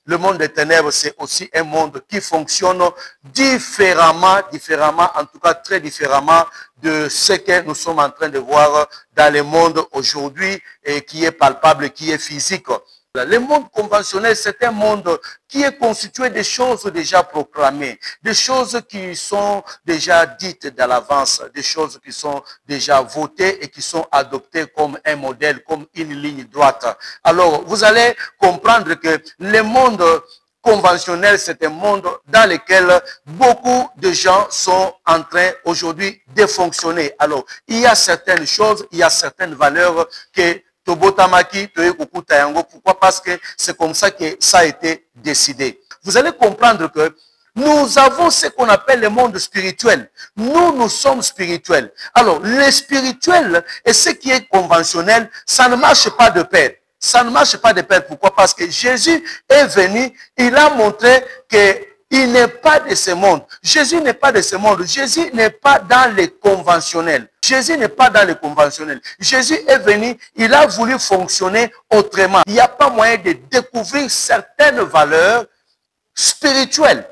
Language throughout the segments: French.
Le monde des ténèbres, c'est aussi un monde qui fonctionne différemment, en tout cas très différemment de ce que nous sommes en train de voir dans le monde aujourd'hui et qui est palpable, qui est physique. Le monde conventionnel, c'est un monde qui est constitué de choses déjà proclamées, des choses qui sont déjà dites dans l'avance, des choses qui sont déjà votées et qui sont adoptées comme un modèle, comme une ligne droite. Alors, vous allez comprendre que le monde conventionnel, c'est un monde dans lequel beaucoup de gens sont en train aujourd'hui de fonctionner. Alors, il y a certaines choses, il y a certaines valeurs que Tobotamaki, pourquoi? Parce que c'est comme ça que ça a été décidé. Vous allez comprendre que nous avons ce qu'on appelle le monde spirituel. Nous sommes spirituels. Alors, le spirituel et ce qui est conventionnel, ça ne marche pas de pair. Ça ne marche pas de pair. Pourquoi? Parce que Jésus est venu, il a montré qu'il n'est pas de ce monde. Jésus n'est pas de ce monde. Jésus n'est pas dans les conventionnels. Jésus n'est pas dans les conventionnels. Jésus est venu, il a voulu fonctionner autrement. Il n'y a pas moyen de découvrir certaines valeurs spirituelles.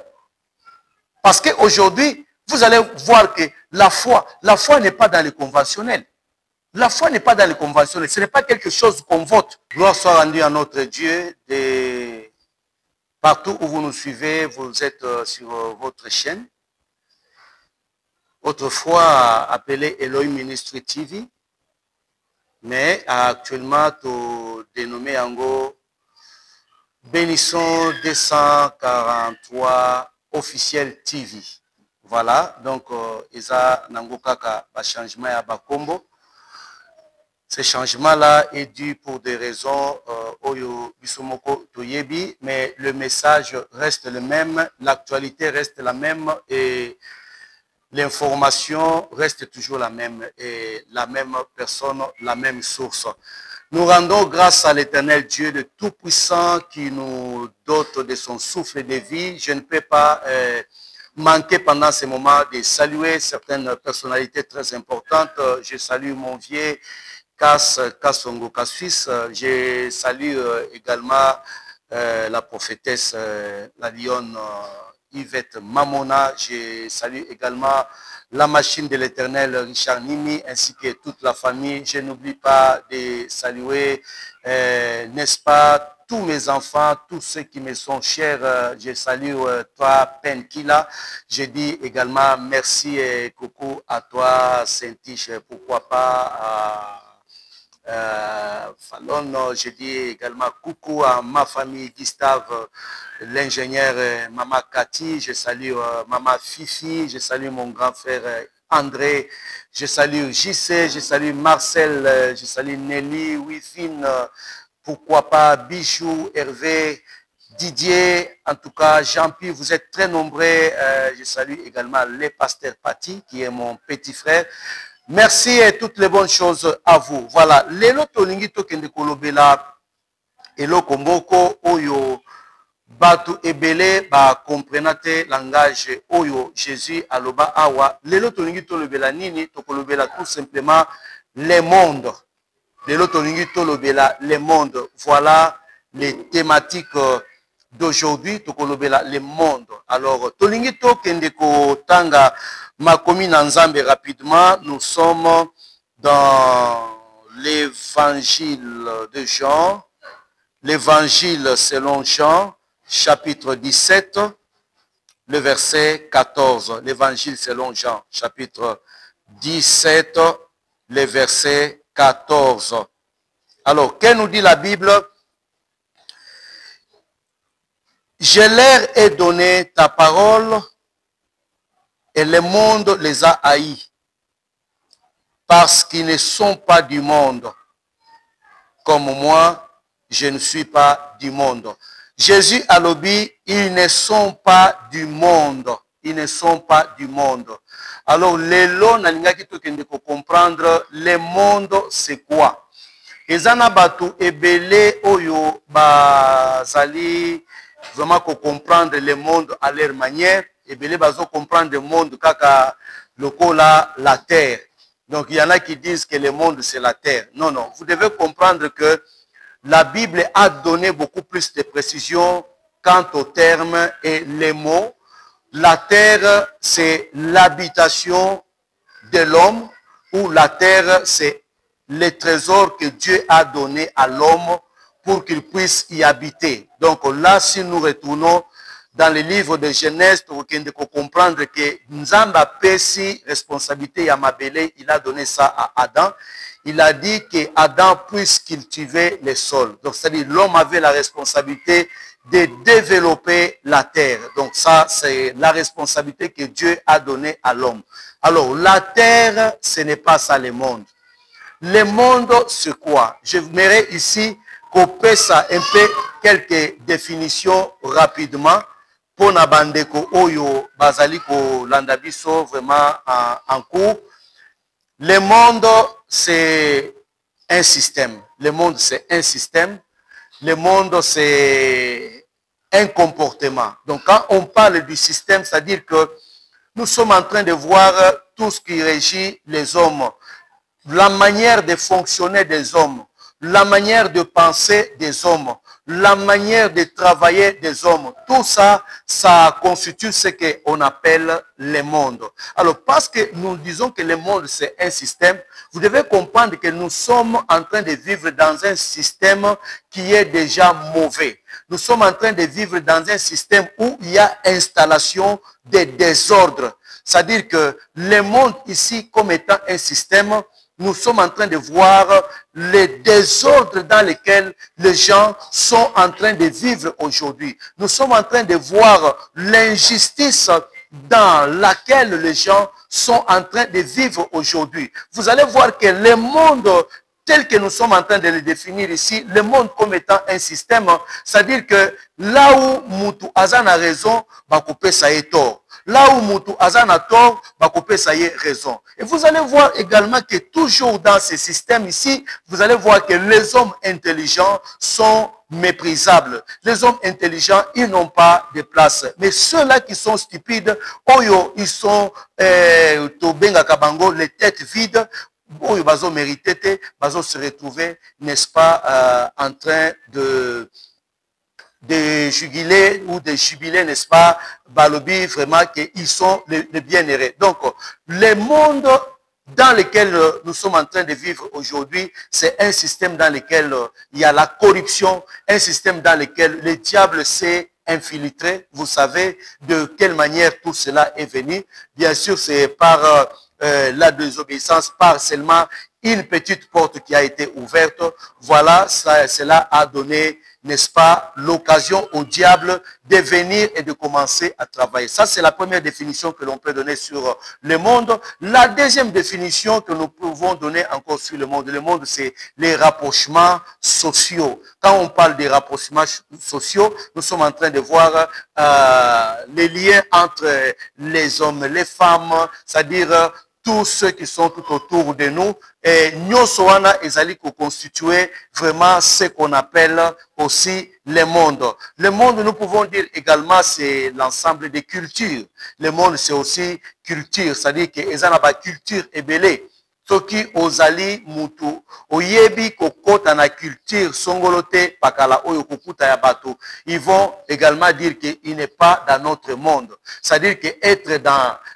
Parce qu'aujourd'hui, vous allez voir que la foi n'est pas dans les conventionnels. La foi n'est pas dans les conventionnels. Ce n'est pas quelque chose qu'on vote. Gloire soit rendue à notre Dieu. Partout où vous nous suivez, vous êtes sur votre chaîne. Autrefois appelée Elohim Ministry TV. Mais actuellement, tout dénommé en Bénisson 243 officiel TV. Voilà, donc, Isa Nangokaka, un changement à Bakombo. Ce changement-là est dû pour des raisons Oyo Bisomoko Toyebi, mais le message reste le même, l'actualité reste la même et l'information reste toujours la même, et la même personne, la même source. Nous rendons grâce à l'Éternel Dieu de Tout-Puissant qui nous dote de son souffle de vie. Je ne peux pas manquer pendant ce moment de saluer certaines personnalités très importantes. Je salue mon vieux Kassongo Kassuis. Je salue également la prophétesse, la lionne Yvette Mamona. Je salue également la machine de l'Éternel Richard Nimi ainsi que toute la famille. Je n'oublie pas de saluer, n'est-ce pas, tous mes enfants, tous ceux qui me sont chers. Je salue toi, Penkila. Je dis également merci et coucou à toi, Saint-Tiche. Pourquoi pas Fallon. Je dis également coucou à ma famille, Gustave, l'ingénieur, Maman Cathy, je salue Maman Fifi, je salue mon grand frère André, je salue JC, je salue Marcel, je salue Nelly, Wifine, pourquoi pas Bichou, Hervé, Didier, en tout cas Jean-Pierre, vous êtes très nombreux. Je salue également les pasteurs Pati, qui est mon petit frère. Merci et toutes les bonnes choses à vous. Voilà, lelo tolingi tokende kolobela eloko moko oyo batu ebele ba comprenate langage oyo Jésus aloba awa. Lelo tolingi tolobela nini? Tokolobela tout simplement les mondes. Lelo tolingi tolobela les mondes. Voilà les thématiques d'aujourd'hui. Tokolobela les mondes. Alors tolingi tokende ko tanga Makomi Nanzambe rapidement. Nous sommes dans l'évangile de Jean, l'évangile selon Jean, chapitre 17, le verset 14. L'évangile selon Jean, chapitre 17, le verset 14. Alors, que nous dit la Bible? Je leur ai donné ta parole et le monde les a haïs, parce qu'ils ne sont pas du monde, comme moi, je ne suis pas du monde. Jésus a dit, ils ne sont pas du monde. Ils ne sont pas du monde. Alors, lelo nalingaki tokende ko comprendre le monde c'est quoi. Ezana batu ebele oyo bazali vraiment ko comprendre le monde à leur manière. Et bien, ils vont comprendre le monde kaka lokola la terre. Donc, il y en a qui disent que le monde, c'est la terre. Non. Vous devez comprendre que la Bible a donné beaucoup plus de précisions quant au terme et les mots. La terre, c'est l'habitation de l'homme, ou la terre, c'est les trésors que Dieu a donnés à l'homme pour qu'il puisse y habiter. Donc là, si nous retournons dans le livre de Genèse, nous devons comprendre que Nzamba Pessi, responsabilité Yamabele, il a donné ça à Adam. Il a dit que Adam puisse cultiver les sols. Donc, c'est-à-dire l'homme avait la responsabilité de développer la terre. Donc, ça, c'est la responsabilité que Dieu a donnée à l'homme. Alors, la terre, ce n'est pas ça le monde. Le monde, c'est quoi? Je voudrais ici couper ça un peu, quelques définitions rapidement pour Nabandeko Oyo Bazaliko Landabiso vraiment en cours. Le monde, c'est un système. Le monde, c'est un système. Le monde, c'est un comportement. Donc, quand on parle du système, c'est-à-dire que nous sommes en train de voir tout ce qui régit les hommes, la manière de fonctionner des hommes, la manière de penser des hommes, la manière de travailler des hommes. Tout ça, ça constitue ce qu'on appelle le monde. Alors, parce que nous disons que le monde, c'est un système, vous devez comprendre que nous sommes en train de vivre dans un système qui est déjà mauvais. Nous sommes en train de vivre dans un système où il y a installation de désordre. C'est-à-dire que le monde ici, comme étant un système, nous sommes en train de voir les désordres dans lesquels les gens sont en train de vivre aujourd'hui. Nous sommes en train de voir l'injustice dans laquelle les gens sont en train de vivre aujourd'hui. Vous allez voir que le monde tel que nous sommes en train de le définir ici, le monde comme étant un système, c'est-à-dire que là où Moutou Azan a raison, Bakopé ça est tort. Là où Moutou Azan a tort, Bakopé ça y est raison. Et vous allez voir également que toujours dans ce système ici, vous allez voir que les hommes intelligents sont méprisables. Les hommes intelligents, ils n'ont pas de place. Mais ceux-là qui sont stupides, Oyo, ils sont Tobenga Kabango, les têtes vides, Oyo bazo mérité, bazo se retrouver, n'est-ce pas, en train de jubiler ou de jubiler, n'est-ce pas, Balobi, vraiment, qu'ils sont les bien-aimés. Donc, le monde dans lequel nous sommes en train de vivre aujourd'hui, c'est un système dans lequel il y a la corruption, un système dans lequel le diable s'est infiltré. Vous savez de quelle manière tout cela est venu. Bien sûr, c'est par la désobéissance, par seulement une petite porte qui a été ouverte. Voilà, cela a donné, n'est-ce pas, l'occasion au diable de venir et de commencer à travailler. Ça, c'est la première définition que l'on peut donner sur le monde. La deuxième définition que nous pouvons donner encore sur le monde, c'est les rapprochements sociaux. Quand on parle des rapprochements sociaux, nous sommes en train de voir les liens entre les hommes, les femmes, c'est-à-dire tous ceux qui sont tout autour de nous. Et Nyosoana ezali constituer vraiment ce qu'on appelle aussi le monde. Le monde, nous pouvons dire également, c'est l'ensemble des cultures. Le monde, c'est aussi culture, c'est-à-dire que ezana culture ebele. Soki ozali mutu oyebi kokota na culture songolote pakala oyo kokuta ya bato, ils vont également dire qu'il n'est pas dans notre monde. C'est-à-dire que être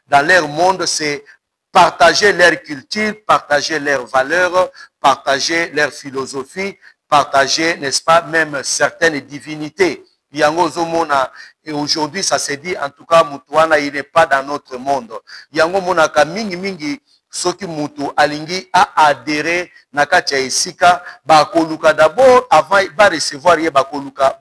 dans leur monde, c'est partager leur culture, partager leurs valeurs, partager leur philosophie, partager, n'est-ce pas, même certaines divinités. Yango Zomona, et aujourd'hui, ça s'est dit, en tout cas, Moutouana, il n'est pas dans notre monde. Yango Monaka mingi mingi, soki Moutou Alingi a adhéré nakati ya esika, bakoluka d'abord, avant de recevoir ye bakoluka,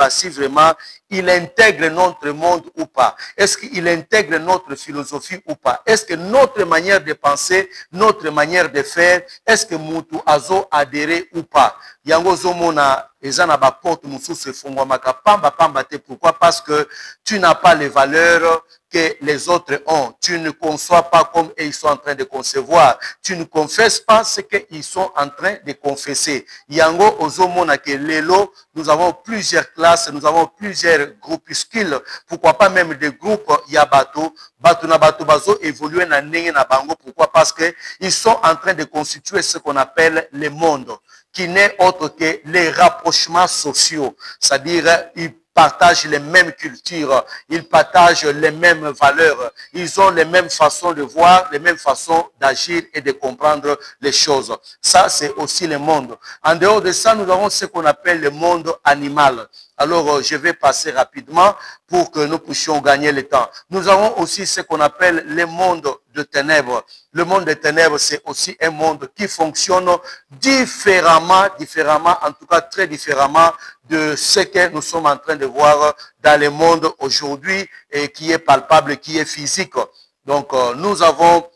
si vraiment il intègre notre monde ou pas. Est-ce qu'il intègre notre philosophie ou pas? Est-ce que notre manière de penser, notre manière de faire, est-ce que Moutou Azo adhéré ou pas? Yango Zomona, ezana ba porte mususu efungwamaka pamba pamba te. Pourquoi? Parce que tu n'as pas les valeurs que les autres ont. Tu ne conçois pas comme ils sont en train de concevoir. Tu ne confesses pas ce qu'ils sont en train de confesser. Yango Ozomona ke lelo, nous avons plusieurs classes, nous avons plusieurs groupuscules. Pourquoi pas même des groupes Yabato, Bato na Bato Bazo évoluer na Nenge na Bango. Pourquoi? Parce que ils sont en train de constituer ce qu'on appelle le monde, qui n'est autre que les rapprochements sociaux. C'est-à-dire, ils partagent les mêmes cultures, ils partagent les mêmes valeurs, ils ont les mêmes façons de voir, les mêmes façons d'agir et de comprendre les choses. Ça, c'est aussi le monde. En dehors de ça, nous avons ce qu'on appelle le monde animal. Alors, je vais passer rapidement pour que nous puissions gagner le temps. Nous avons aussi ce qu'on appelle le monde de ténèbres. Le monde des ténèbres, c'est aussi un monde qui fonctionne différemment, en tout cas très différemment de ce que nous sommes en train de voir dans le monde aujourd'hui et qui est palpable, qui est physique. Donc, nous avons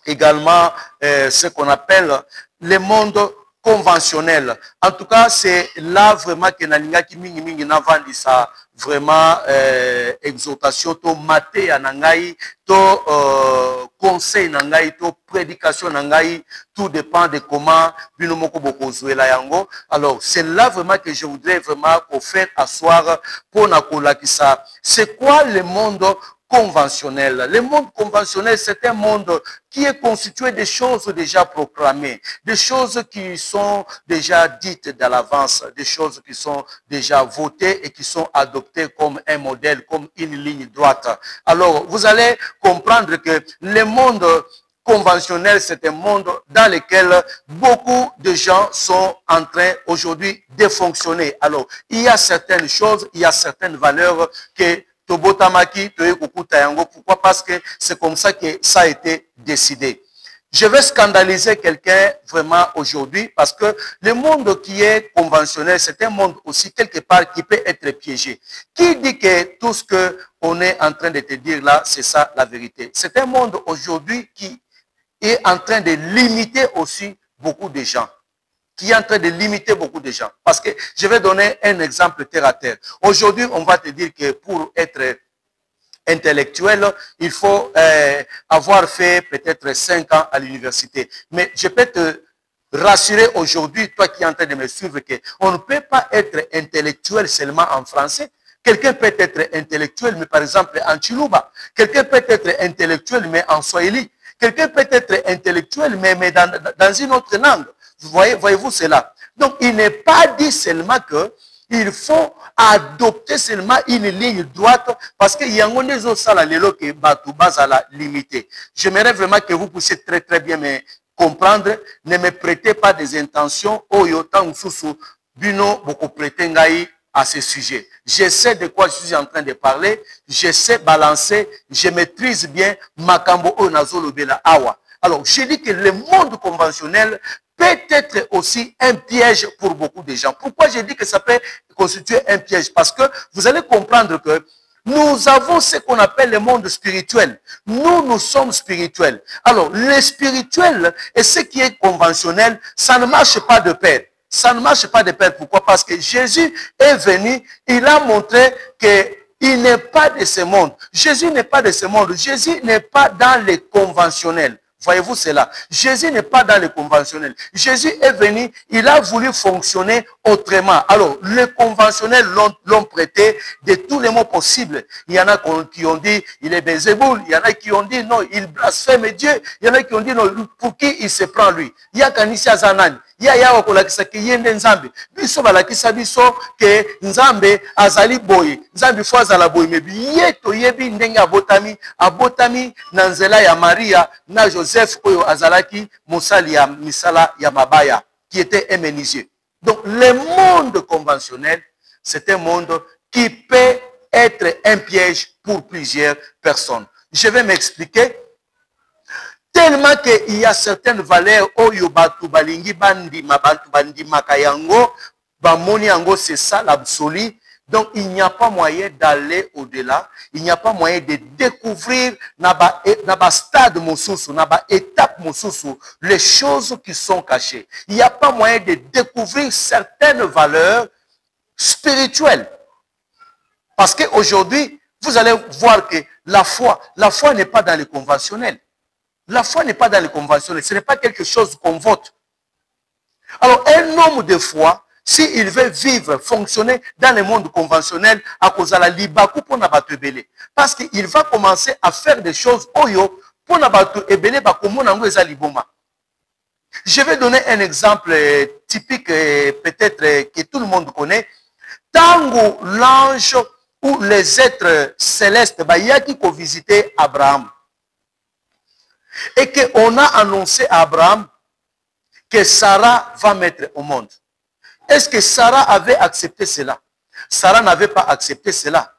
également ce qu'on appelle le monde conventionnel. En tout cas, c'est là vraiment que nalinga ki mingi mingi navandi sa vraiment exhortation to maté nangai to conseil nangai to prédication nangai, tout dépend de comment bino moko boko zuela yango. Alors, c'est là vraiment que je voudrais vraiment qu'on fasse asseoir pour nakola ki ça. C'est quoi le monde conventionnel? Le monde conventionnel, c'est un monde qui est constitué de choses déjà proclamées, des choses qui sont déjà dites dans l'avance, des choses qui sont déjà votées et qui sont adoptées comme un modèle, comme une ligne droite. Alors, vous allez comprendre que le monde conventionnel, c'est un monde dans lequel beaucoup de gens sont en train aujourd'hui de fonctionner. Alors, il y a certaines choses, il y a certaines valeurs que Tobotamaki, pourquoi? Parce que c'est comme ça que ça a été décidé. Je vais scandaliser quelqu'un vraiment aujourd'hui parce que le monde qui est conventionnel, c'est un monde aussi quelque part qui peut être piégé. Qui dit que tout ce qu'on est en train de te dire là, c'est ça la vérité? C'est un monde aujourd'hui qui est en train de limiter aussi beaucoup de gens. Qui est en train de limiter beaucoup de gens. Parce que je vais donner un exemple terre à terre. Aujourd'hui, on va te dire que pour être intellectuel, il faut avoir fait peut-être 5 ans à l'université. Mais je peux te rassurer aujourd'hui, toi qui es en train de me suivre, qu'on ne peut pas être intellectuel seulement en français. Quelqu'un peut être intellectuel, mais par exemple en Chiluba. Quelqu'un peut être intellectuel, mais en Swahili. Quelqu'un peut être intellectuel, mais dans une autre langue. Voyez-vous cela? Donc, il n'est pas dit seulement qu'il faut adopter seulement une ligne droite parce qu'il y a des autres salariés qui sont limités. J'aimerais vraiment que vous puissiez très très bien me comprendre. Ne me prêtez pas des intentions. À ce sujet. Je sais de quoi je suis en train de parler. Je sais balancer. Je maîtrise bien Makambo Onazolobela Awa. Alors, je dis que le monde conventionnel peut être aussi un piège pour beaucoup de gens. Pourquoi je dis que ça peut constituer un piège? Parce que vous allez comprendre que nous avons ce qu'on appelle le monde spirituel. Nous sommes spirituels. Alors, le spirituel et ce qui est conventionnel, ça ne marche pas de pair. Ça ne marche pas de pair. Pourquoi? Parce que Jésus est venu, il a montré qu'il n'est pas de ce monde. Jésus n'est pas de ce monde. Jésus n'est pas dans les conventionnels. Voyez-vous cela? Jésus n'est pas dans le conventionnel. Jésus est venu, il a voulu fonctionner autrement. Alors, les conventionnels l'ont prêté de tous les mots possibles. Il y en a qui ont dit, il est Bézéboul. Il y en a qui ont dit, non, il blasphème Dieu. Il y en a qui ont dit, non, pour qui il se prend lui? Il y a Kanisia Zanani. Il y a kolakisa ki yende nzambe biso balakisa biso ke nzambe azali boye nzambe fo azala boye me biye toyebi ndenge abotami na nzela ya Maria na Joseph oyo azalaki mosali ya misala ya mabaya qui était un menuisier. Donc le monde conventionnel, c'est un monde qui peut être un piège pour plusieurs personnes. Je vais m'expliquer. Tellement qu'il y a certaines valeurs, oyo batu balingi bandima, batu bandima kayango, bamoni yango, c'est ça l'absolu. Donc il n'y a pas moyen d'aller au-delà, il n'y a pas moyen de découvrir naba stade mosusu, naba étape mosusu, les choses qui sont cachées. Il n'y a pas moyen de découvrir certaines valeurs spirituelles. Parce qu'aujourd'hui, vous allez voir que la foi n'est pas dans le conventionnel. La foi n'est pas dans le conventionnel. Ce n'est pas quelque chose qu'on vote. Alors, un homme de foi, s'il veut vivre, fonctionner dans le monde conventionnel, à cause de la libaku pour n'abattre belé. Parce qu'il va commencer à faire des choses oyo pour n'abattre belé, je vais donner un exemple typique, peut-être que tout le monde connaît. Tango l'ange ou les êtres célestes, il y a qui ont visité Abraham. Et qu'on a annoncé à Abraham que Sarah va mettre au monde. Est-ce que Sarah avait accepté cela? Sarah n'avait pas accepté cela.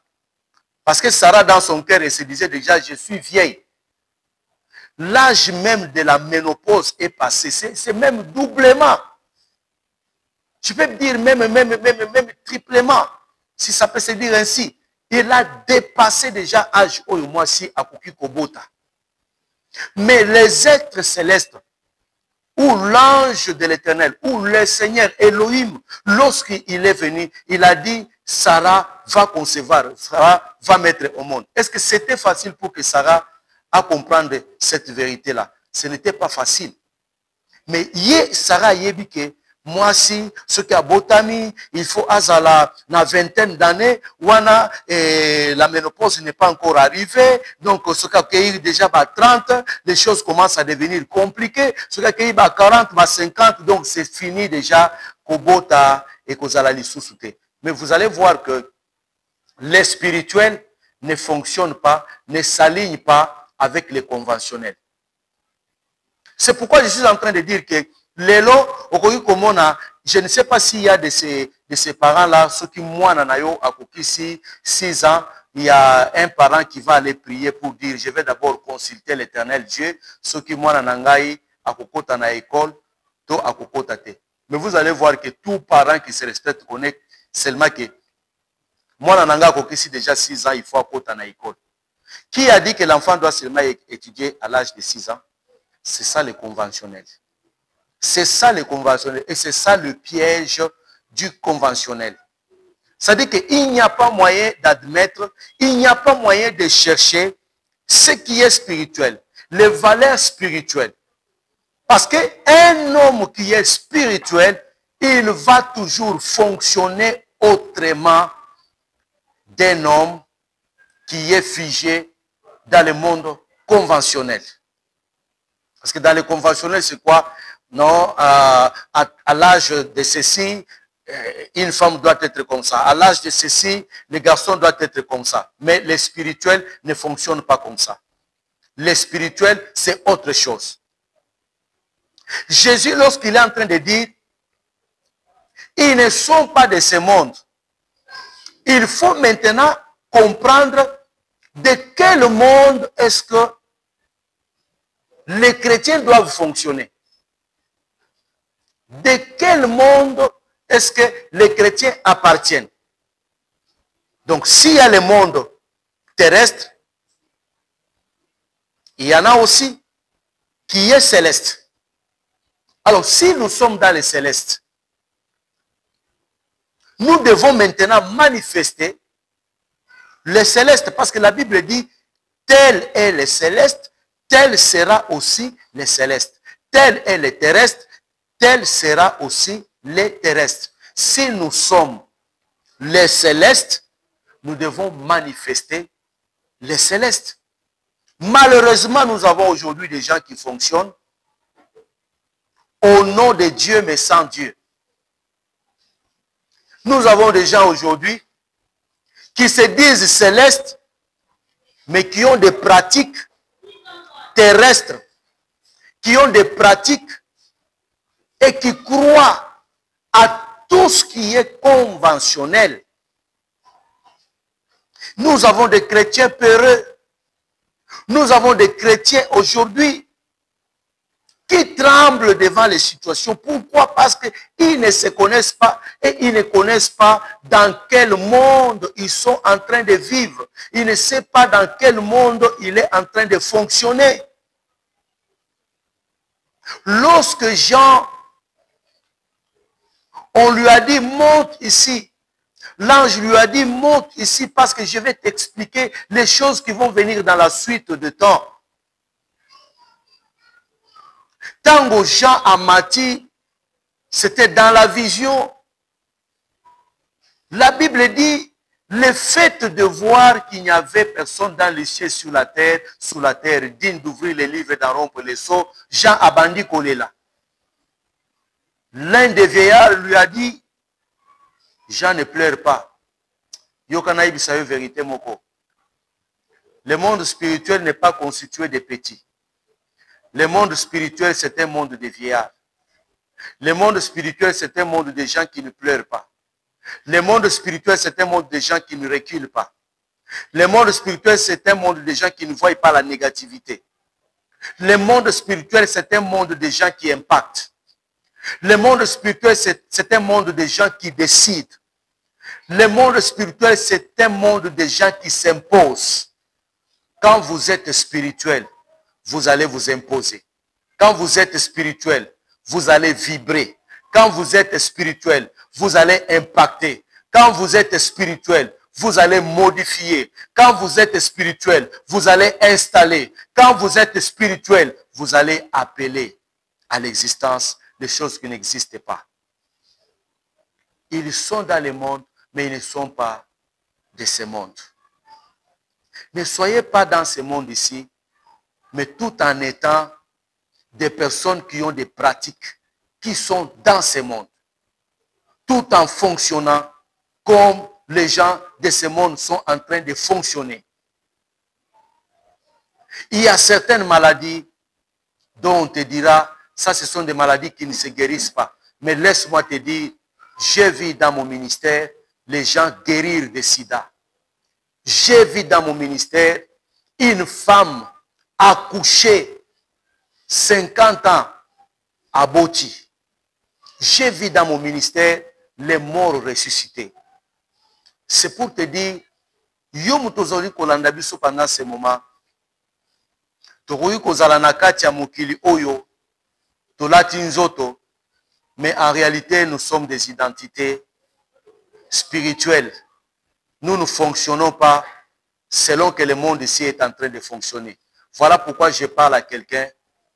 Parce que Sarah, dans son cœur, elle se disait déjà, je suis vieille. L'âge même de la ménopause est passé. C'est même doublement. Je peux dire même triplement, si ça peut se dire ainsi. Il a dépassé déjà l'âge au mois ci à Kuki Kobota. Mais les êtres célestes, ou l'ange de l'Éternel, ou le Seigneur Elohim, lorsqu'il est venu, il a dit, Sarah va concevoir, Sarah va mettre au monde. Est-ce que c'était facile pour que Sarah a comprendre cette vérité-là? Ce n'était pas facile. Mais Sarah yebi que moi si ce qui a botami, il faut azala na vingtaine d'années, wana la ménopause n'est pas encore arrivée, donc ce qui a accueilli déjà 30, les choses commencent à devenir compliquées, ce qui a accueilli 40, 50, donc c'est fini déjà kobota et kozala lisusuté. Mais vous allez voir que les spirituels ne fonctionnent pas, ne s'alignent pas avec les conventionnels. C'est pourquoi je suis en train de dire que Lelo, je ne sais pas s'il y a de ces parents-là, ceux qui, moi, nanayo, à Kokisi, 6 ans, il y a un parent qui va aller prier pour dire, je vais d'abord consulter l'éternel Dieu, ceux qui, moi, nanangai, à Kokota na école, to à Kokota te. Mais vous allez voir que tout parent qui se respecte connaît seulement que, moi, nananga, à Kokisi, déjà 6 ans, il faut à Kokota na école. Qui a dit que l'enfant doit seulement étudier à l'âge de 6 ans? C'est ça le conventionnel. C'est ça le conventionnel. Et c'est ça le piège du conventionnel. C'est-à-dire qu'il n'y a pas moyen d'admettre, il n'y a pas moyen de chercher ce qui est spirituel, les valeurs spirituelles. Parce qu'un homme qui est spirituel, il va toujours fonctionner autrement d'un homme qui est figé dans le monde conventionnel. Parce que dans le conventionnel, c'est quoi? Non, à l'âge de ceci, une femme doit être comme ça. À l'âge de ceci, le garçon doit être comme ça. Mais les spirituels ne fonctionnent pas comme ça. Les spirituels, c'est autre chose. Jésus, lorsqu'il est en train de dire, ils ne sont pas de ce monde. Il faut maintenant comprendre de quel monde est-ce que les chrétiens doivent fonctionner. De quel monde est-ce que les chrétiens appartiennent? Donc, s'il y a le monde terrestre, il y en a aussi qui est céleste. Alors, si nous sommes dans le céleste, nous devons maintenant manifester le céleste, parce que la Bible dit, tel est le céleste, tel sera aussi le céleste. Tel est le terrestre, tel sera aussi les terrestres. Si nous sommes les célestes, nous devons manifester les célestes. Malheureusement, nous avons aujourd'hui des gens qui fonctionnent au nom de Dieu, mais sans Dieu. Nous avons des gens aujourd'hui qui se disent célestes, mais qui ont des pratiques terrestres, qui ont des pratiques et qui croient à tout ce qui est conventionnel. Nous avons des chrétiens peureux. Nous avons des chrétiens aujourd'hui qui tremblent devant les situations. Pourquoi? Parce qu'ils ne se connaissent pas et ils ne connaissent pas dans quel monde ils sont en train de vivre. Ils ne savent pas dans quel monde il est en train de fonctionner. Lorsque Jean, on lui a dit, monte ici. L'ange lui a dit, monte ici parce que je vais t'expliquer les choses qui vont venir dans la suite de temps. Tango Jean a mati, c'était dans la vision. La Bible dit, le fait de voir qu'il n'y avait personne dans les cieux sur la terre, digne d'ouvrir les livres et d'en rompre les sceaux, Jean a bandi collé là. L'un des vieillards lui a dit, Jean ne pleure pas. Yokana ibisayo vérité moko. Le monde spirituel n'est pas constitué de petits. Le monde spirituel, c'est un monde de vieillards. Le monde spirituel, c'est un monde de gens qui ne pleurent pas. Le monde spirituel, c'est un monde de gens qui ne reculent pas. Le monde spirituel, c'est un monde de gens qui ne voient pas la négativité. Le monde spirituel, c'est un monde de gens qui impactent. Le monde spirituel, c'est un monde de gens qui décident. Le monde spirituel, c'est un monde de gens qui s'imposent. Quand vous êtes spirituel, vous allez vous imposer. Quand vous êtes spirituel, vous allez vibrer. Quand vous êtes spirituel, vous allez impacter. Quand vous êtes spirituel, vous allez modifier. Quand vous êtes spirituel, vous allez installer. Quand vous êtes spirituel, vous allez appeler à l'existence des choses qui n'existent pas. Ils sont dans le monde, mais ils ne sont pas de ce monde. Ne soyez pas dans ce monde ici, mais tout en étant des personnes qui ont des pratiques, qui sont dans ce monde, tout en fonctionnant comme les gens de ce monde sont en train de fonctionner. Il y a certaines maladies dont on te dira, ça ce sont des maladies qui ne se guérissent pas. Mais laisse-moi te dire, j'ai vu dans mon ministère les gens guérir de sida. J'ai vu dans mon ministère une femme accoucher 50 ans à Boti. J'ai vu dans mon ministère les morts ressuscités. C'est pour te dire, yo tozali kolanda biso pendant ce moment, tokoki kozala na kati ya mokili oyo tolati nzoto, mais en réalité nous sommes des identités spirituelles. Nous ne fonctionnons pas selon que le monde ici est en train de fonctionner. Voilà pourquoi je parle à quelqu'un.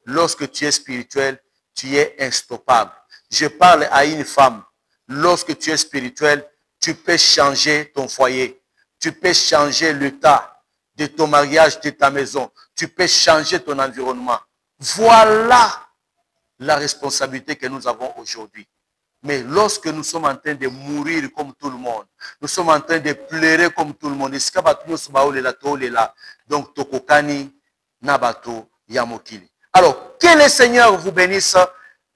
Lorsque tu es spirituel, tu es instoppable. Je parle à une femme. Lorsque tu es spirituel, tu peux changer ton foyer. Tu peux changer l'état de ton mariage, de ta maison. Tu peux changer ton environnement. Voilà la responsabilité que nous avons aujourd'hui. Mais lorsque nous sommes en train de mourir comme tout le monde, nous sommes en train de pleurer comme tout le monde, donc tokokani nabato yamokili. Alors, que le Seigneur vous bénisse.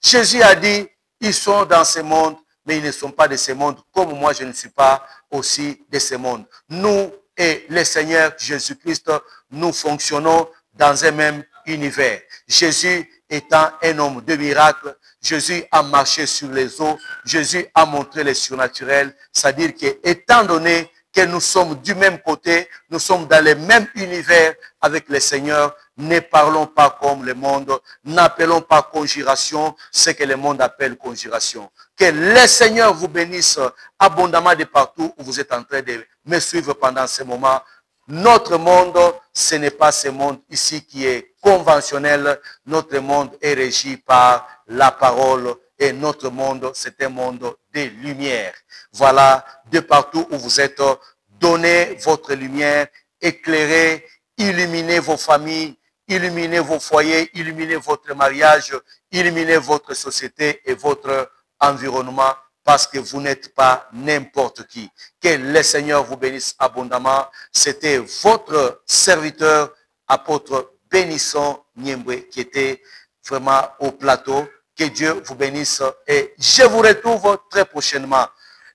Jésus a dit, ils sont dans ce monde, mais ils ne sont pas de ce monde, comme moi je ne suis pas aussi de ce monde. Nous et le Seigneur Jésus-Christ, nous fonctionnons dans un même univers. Jésus étant un homme de miracle, Jésus a marché sur les eaux, Jésus a montré le surnaturel, c'est-à-dire que étant donné que nous sommes du même côté, nous sommes dans le même univers avec le Seigneur, ne parlons pas comme le monde, n'appelons pas conjuration ce que le monde appelle conjuration. Que le Seigneur vous bénisse abondamment de partout où vous êtes en train de me suivre pendant ce moment. Notre monde, ce n'est pas ce monde ici qui est conventionnel. Notre monde est régi par la parole et notre monde, c'est un monde de lumière. Voilà, de partout où vous êtes, donnez votre lumière, éclairez, illuminez vos familles, illuminez vos foyers, illuminez votre mariage, illuminez votre société et votre environnement, parce que vous n'êtes pas n'importe qui. Que le Seigneur vous bénisse abondamment. C'était votre serviteur, apôtre Bénisson Niembwe, qui était vraiment au plateau. Que Dieu vous bénisse et je vous retrouve très prochainement.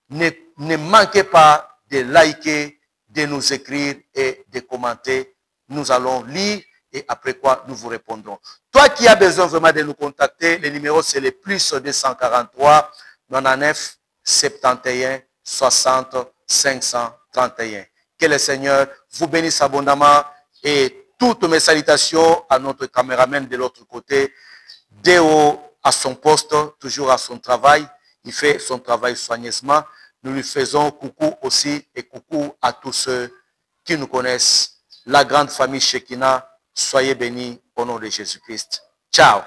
Ne manquez pas de liker, de nous écrire et de commenter. Nous allons lire et après quoi nous vous répondrons. Toi qui as besoin vraiment de nous contacter, le numéro c'est le plus 243 99 71 60 531. Que le Seigneur vous bénisse abondamment et toutes mes salutations à notre caméraman de l'autre côté. Déo à son poste, toujours à son travail. Il fait son travail soigneusement. Nous lui faisons coucou aussi et coucou à tous ceux qui nous connaissent. La grande famille Shekinah, soyez bénis au nom de Jésus-Christ. Ciao.